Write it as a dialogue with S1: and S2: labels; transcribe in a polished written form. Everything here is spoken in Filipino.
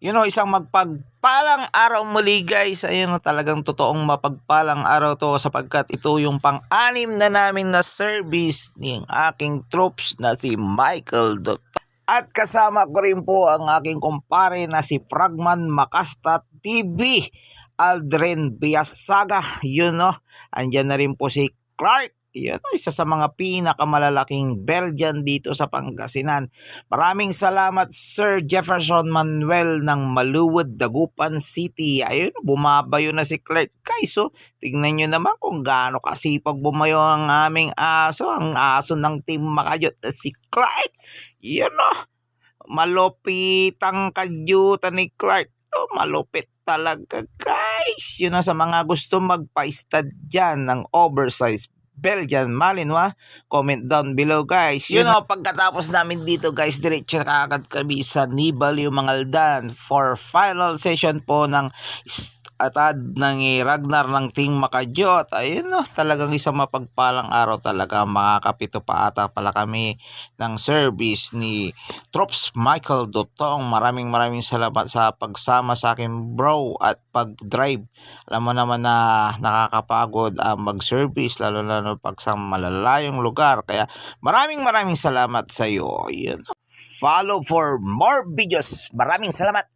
S1: Isang magpagpalang araw muli guys. Talagang totoong mapagpalang araw to sapagkat ito yung pang-anim na namin na service ng aking troops na si Michael Dot. At kasama ko rin po ang aking kumpare na si Fragman Makasta TV, Aldrin Biasaga. Andyan na rin po si Clark. Isa sa mga pinakamalalaking Belgian dito sa Pangasinan. Maraming salamat Sir Jefferson Manuel ng Maluwod, Dagupan City. Bumabayo na si Clark. Guys, tignan nyo naman kung gaano kasipag bumayo ang aming aso. Ang aso ng Team Makajot at si Clark. Malupit ang kadyutan ni Clark. Malupit talaga guys. Sa mga gusto magpa-stud dyan ng oversized Belgian Malinois, comment down below guys. Pagkatapos namin dito guys, diretso na agad kami sa Nibali Mangaldan for final session po ng atad ng Ragnar ng Team Makajot. Talagang isang mapagpalang araw talaga. Makakapito pa ata pala kami ng service ni Troops Michael Dotong. Maraming salamat sa pagsama sa akin bro at pag-drive. Alam mo naman na nakakapagod ang mag-service lalo pag sa malalayong lugar. Kaya maraming salamat sa iyo. Follow for more videos. Maraming salamat.